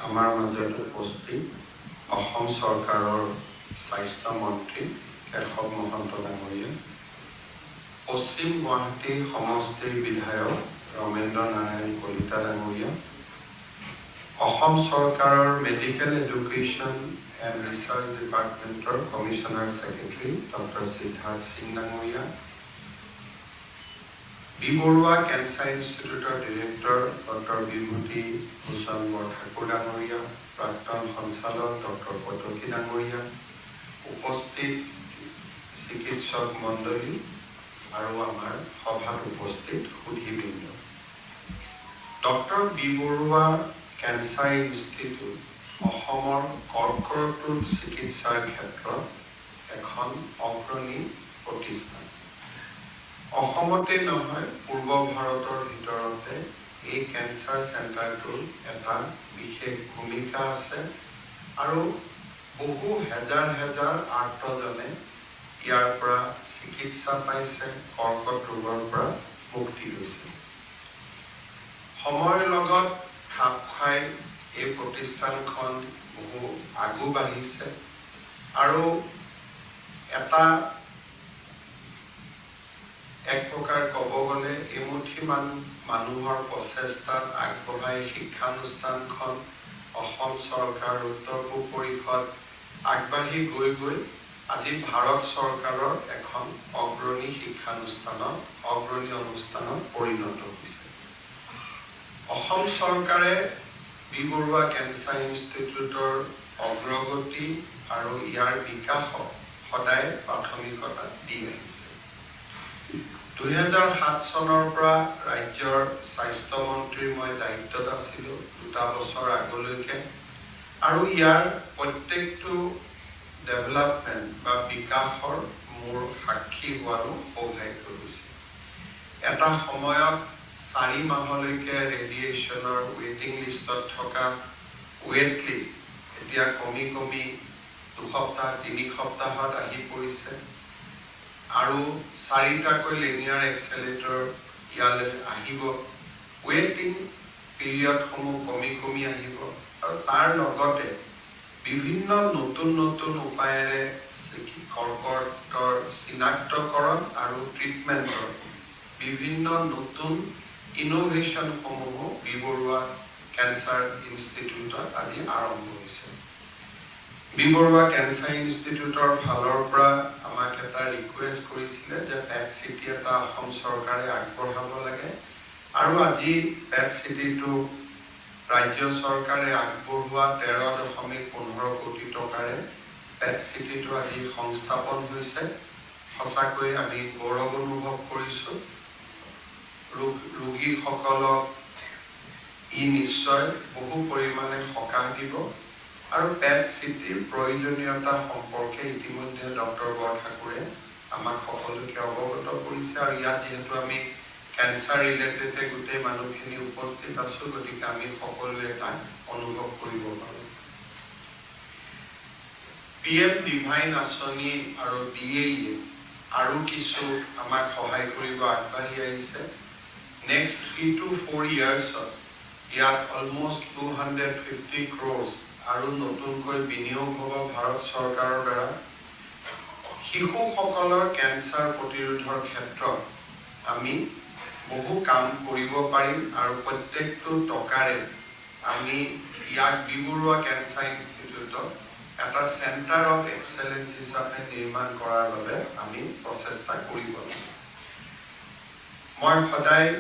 আমাৰ মাজত উপস্থিত অসম চৰকাৰৰ স্বাস্থ্য মন্ত্ৰী কেশৱ মহন্ত ডাঙৰীয়া, পশ্চিম গুৱাহাটী সমষ্টিৰ বিধায়ক ৰমেন্দ্ৰ নাৰায়ণ কলিতা ডাঙৰীয়া, অসম চৰকাৰৰ মেডিকেল এডুকেশ্যন এণ্ড ৰিচাৰ্চ ডিপাৰ্টমেণ্টৰ commissioner secretary doctor Siddharth Singh ডাঙৰীয়া, বি বৰুৱা কেঞ্চাৰ ইনষ্টিটিউটৰ ডিৰেক্টৰ ডক্টৰ বিভূতি ভূষণ বৰঠাকুৰ ডাঙৰীয়া, প্ৰাক্তন সঞ্চালক ডক্টৰ কটকী ডাঙৰীয়া, উপস্থিত চিকিৎসক মণ্ডলী আৰু আমাৰ সভাত উপস্থিত সুধীবৃন্দ। Doctor B Barua cancer institute অসমৰ কৰ্কট ৰোগ চিকিৎসাৰ ক্ষেত্ৰত এখন অগ্ৰণী প্ৰতিষ্ঠান। অসমতে নহয়, পূৰ্ব ভাৰতৰ ভিতৰতে এই কেঞ্চাৰ চেণ্টাৰটোৰ এটা বিশেষ ভূমিকা আছে আৰু বহু হেজাৰ হেজাৰ আৰ্তজনে ইয়াৰ পৰা চিকিৎসা পাইছে, কৰ্কট ৰোগৰ পৰা মুক্তি হৈছে। সময়ৰ লগত খাপ খাই এই প্ৰতিষ্ঠানখন বহু আগু বাঢ়িছে আৰু এটা এক প্ৰকাৰ ক'ব গ'লে এমুঠি মানুহৰ প্ৰচেষ্টাত আগবঢ়াই শিক্ষানুষ্ঠানখন অসম চৰকাৰ, উত্তৰ পূব পৰিষদ আগবাঢ়ি গৈ গৈ আজি ভাৰত চৰকাৰৰ এখন অগ্ৰণী শিক্ষানুষ্ঠানত, অগ্ৰণী অনুষ্ঠানত পৰিণত হৈছে। অসম চৰকাৰে বি বৰুৱা কেঞ্চাৰ ইনষ্টিটিউটৰ অগ্ৰগতি আৰু ইয়াৰ বিকাশক সদায় প্ৰাথমিকতা দি আহিছে। 2007 চনৰ পৰা ৰাজ্যৰ স্বাস্থ্য মন্ত্ৰীৰ মই দায়িত্বত আছিলোঁ 2 বছৰ আগলৈকে, আৰু ইয়াৰ প্ৰত্যেকটো ডেভেলপমেণ্ট বা বিকাশৰ মোৰ সাক্ষী হোৱাৰো সৌভাগ্য হৈছে। এটা সময়ত 4 মাহলৈকে ৰেডিয়েশ্যনৰ ৱেইটিং লিষ্টত থকা ৱেইট লিষ্ট এতিয়া কমি 2 সপ্তাহ 3 সপ্তাহত আহি পৰিছে আৰু 4টাকৈ লিনিয়াৰ এক্সেলেটৰ ইয়ালৈ আহিব। ৱেইটিং পিৰিয়ডসমূহ কমি আহিব আৰু তাৰ লগতে বিভিন্ন নতুন উপায়েৰে কৰ্কটৰ চিনাক্তকৰণ আৰু ট্ৰিটমেণ্টৰ বিভিন্ন নতুন ইনোভেশ্যনসমূহো বি বৰুৱা কেঞ্চাৰ ইনষ্টিটিউটত আজি আৰম্ভ হৈছে। বি বৰুৱা কেঞ্চাৰ ইনষ্টিটিউটৰ ফালৰ পৰা আমাক এটা ৰিকুৱেষ্ট কৰিছিলে যে পেট চিটি এটা অসম চৰকাৰে আগবঢ়াব লাগে, আৰু আজি পেট চিটিটো ৰাজ্য চৰকাৰে আগবঢ়োৱা 13.15 কোটি টকাৰে পেট চিটিটো আজি সংস্থাপন হৈছে। সঁচাকৈ আমি গৌৰৱ অনুভৱ কৰিছোঁ। ৰোগীসকলক ই নিশ্চয় বহু পৰিমাণে সকাহ দিব আৰু পেট চিটিৰ প্ৰয়োজনীয়তা সম্পৰ্কে ইতিমধ্যে ডক্টৰ বৰঠাকুৰে আমাক সকলোকে অৱগত কৰিছে, আৰু ইয়াত যিহেতু আমি কেঞ্চাৰ ৰিলেটেডে গোটেই মানুহখিনি উপস্থিত আছোঁ, গতিকে আমি সকলোৱে তাক অনুভৱ কৰিব পাৰোঁ। PM ডিভাইন আঁচনি আৰু DAE আৰু কিছু আমাক সহায় কৰিব আগবাঢ়ি আহিছে। নেক্সট 3 to 4 yearsত ইয়াত অলমষ্ট 250 crores আৰু নতুনকৈ বিনিয়োগ হ'ব ভাৰত চৰকাৰৰ দ্বাৰা। শিশুসকলৰ কেঞ্চাৰ প্ৰতিৰোধৰ ক্ষেত্ৰত আমি বহু কাম কৰিব পাৰিম আৰু প্ৰত্যেকটো টকাৰে আমি ইয়াক বি বৰুৱা কেঞ্চাৰ ইনষ্টিটিউটত এটা চেণ্টাৰ অফ এক্সেলেঞ্চ হিচাপে নিৰ্মাণ কৰাৰ বাবে আমি প্ৰচেষ্টা কৰিব লাগিব। মই সদায়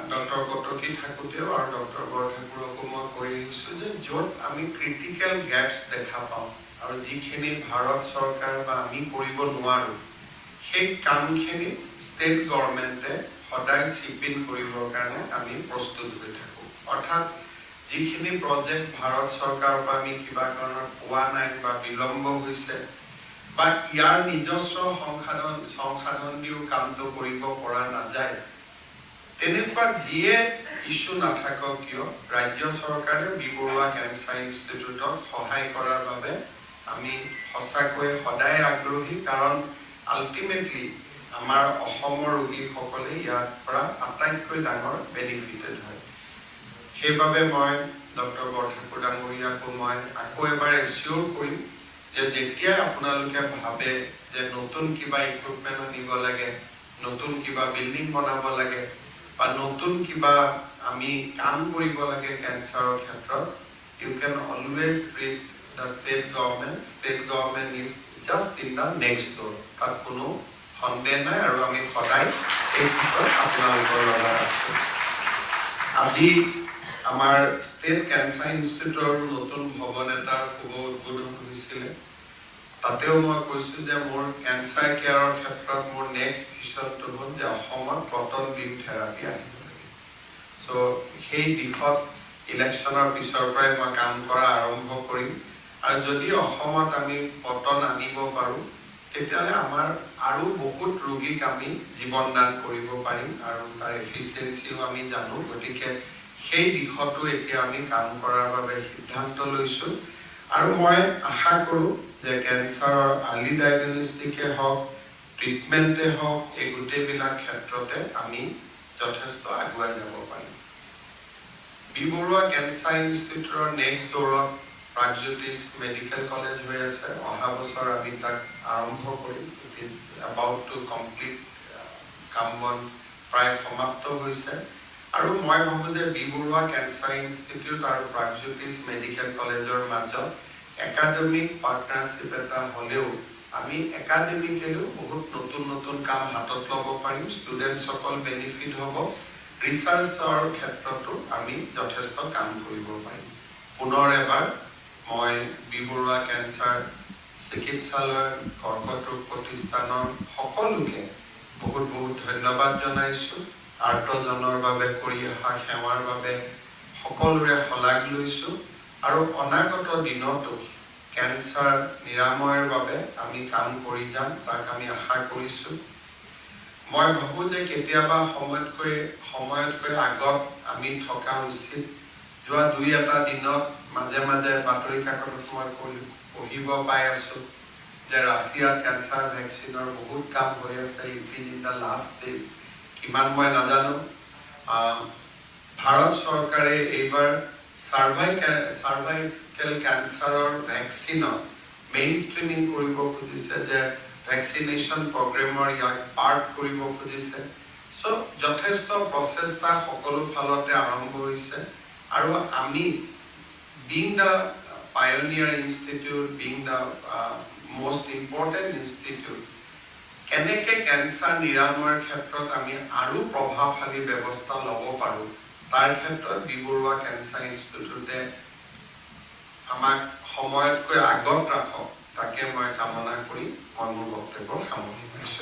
ডক্টৰ কটকী থাকোঁতেও আৰু ডক্টৰ বৰঠাকুৰকো মই কৈ আহিছোঁ যে য'ত আমি ক্ৰিটিকেল গেপছ দেখা পাওঁ আৰু যিখিনি ভাৰত চৰকাৰ বা আমি কৰিব নোৱাৰোঁ, সেই কামখিনি ষ্টেট গভৰ্ণমেণ্টে সদায় চিপ ইন কৰিবৰ কাৰণে আমি প্ৰস্তুত হৈ থাকোঁ। অৰ্থাৎ যিখিনি প্ৰজেক্ট ভাৰত চৰকাৰৰ পৰা আমি কিবা কাৰণত পোৱা নাই বা বিলম্ব হৈছে বা ইয়াৰ নিজস্ব সংসাধন দিও কামটো কৰিব পৰা নাযায়, তেনেকুৱা যিয়ে ইছ্যু নাথাকক কিয় ৰাজ্য চৰকাৰে বি বৰুৱা কেঞ্চাৰ ইনষ্টিটিউটক সহায় কৰাৰ বাবে আমি সঁচাকৈ সদায় আগ্ৰহী, কাৰণ আল্টিমেটলি আমাৰ অসমৰ ৰোগীসকলে ইয়াৰ পৰা আটাইতকৈ ডাঙৰ বেনিফিটেড হয়। সেইবাবে মই ডক্টৰ বৰঠাকুৰ ডাঙৰীয়াক মই আকৌ এবাৰ এচিয়ৰ কৰিম যে যেতিয়াই আপোনালোকে ভাবে যে নতুন কিবা ইকুইপমেন্ট আনিব লাগে, নতুন কিবা বিল্ডিং বনাব লাগে বা নতুন কিবা আমি কাম কৰিব লাগে কেঞ্চাৰৰ ক্ষেত্ৰত, you can always reach the state government. State government is just in the next door. তাত কোনো সন্দেহ নাই আৰু আমি সদায় এই ক্ষেত্ৰত আপোনালোকৰ লগত আছো। আজি আমাৰ ষ্টেট কেঞ্চাৰ ইনষ্টিটিউটৰ নতুন ভৱন এটাৰ শুভ উদ্বোধন হৈছিলে। তাতেও মই কৈছো যে মোৰ কেঞ্চাৰ কেয়াৰৰ ক্ষেত্ৰত মোৰ নেক্সট ভিজনটো হ'ল যে অসমত কটন বিম থেৰাপি আহিব লাগে। চ' সেই দিশত ইলেকশ্যনৰ পিছৰ পৰাই মই কাম কৰা আৰম্ভ কৰিম আৰু যদি অসমত আমি কটন আনিব পাৰোঁ তেতিয়াহ'লে আমাৰ আৰু বহুত ৰোগীক আমি জীৱন দান কৰিব পাৰিম আৰু তাৰ এফিচিয়েঞ্চিও আমি জানো। গতিকে সেই দিশতো এতিয়া আমি কাম কৰাৰ বাবে সিদ্ধান্ত লৈছোঁ আৰু মই আশা কৰোঁ যে কেঞ্চাৰৰ আৰ্লি ডায়েগনষ্টিকে হওক, ট্ৰিটমেণ্টে হওক, এই গোটেইবিলাক ক্ষেত্ৰতে আমি যথেষ্ট আগুৱাই যাব পাৰিম। বি বৰুৱা কেঞ্চাৰ ইনষ্টিটিউটৰ নেক্সট ড'ৰত প্ৰাগজ্যোতিষ মেডিকেল কলেজ হৈ আছে। অহা বছৰ আমি তাক আৰম্ভ কৰিম। It is about to complete, কাম বন প্ৰায় সমাপ্ত হৈছে আৰু মই ভাবোঁ যে বি বৰুৱা কেঞ্চাৰ ইনষ্টিটিউট আৰু প্ৰাগজ্যোতিষ মেডিকেল কলেজৰ মাজত একাডেমিক পাৰ্টনাৰশ্বিপ এটা হ'লেও আমি একাডেমিকেলিও বহুত নতুন নতুন কাম হাতত ল'ব পাৰিম। ষ্টুডেণ্টসকল বেনিফিট হ'ব, ৰিচাৰ্চৰ ক্ষেত্ৰতো আমি যথেষ্ট কাম কৰিব পাৰিম। পুনৰ এবাৰ মই বি বৰুৱা কেঞ্চাৰ চিকিৎসালয় কৰ্কট ৰোগ প্ৰতিষ্ঠানৰ সকলোকে বহুত বহুত ধন্যবাদ জনাইছোঁ। আৰ্তজনৰ বাবে কৰি অহা সেৱাৰ বাবে সকলোৰে শলাগ লৈছোঁ আৰু অনাগত দিনতো কেঞ্চাৰ নিৰাময়ৰ বাবে আমি কাম কৰি যাম, তাক আমি আশা কৰিছোঁ। মই ভাবোঁ যে কেতিয়াবা সময়তকৈ আগত আমি থকা উচিত। যোৱা দুই এটা দিনত মাজে মাজে বাতৰি কাকতত মই পঢ়িব পাই আছোঁ যে ৰাছিয়াত কেঞ্চাৰ ভেকচিনৰ বহুত কাম হৈ আছে, it is in the last stage. কিমান মই নাজানো। ভাৰত চৰকাৰে এইবাৰ চাৰ্ভাইকেল কেঞ্চাৰৰ ভেকচিনত মেইন ষ্ট্ৰিমিং কৰিব খুজিছে, যে ভেকচিনেশ্যন প্ৰগ্ৰেমৰ ইয়াক পাৰ্ট কৰিব খুজিছে। চ' যথেষ্ট প্ৰচেষ্টা সকলো ফালতে আৰম্ভ হৈছে আৰু আমি being the pioneer institute, being the most important institute, কেনেকে কেঞ্চাৰ নিৰাময়ৰ ক্ষেত্ৰত আমি আৰু প্ৰভাৱশালী ব্যৱস্থা ল'ব পাৰোঁ তাৰ ক্ষেত্ৰত বি বৰুৱা কেঞ্চাৰ ইনষ্টিটিউটে আমাক সময়তকৈ আগত ৰাখক, তাকে মই কামনা কৰি মই মোৰ বক্তব্য সামৰণি মাৰিছোঁ।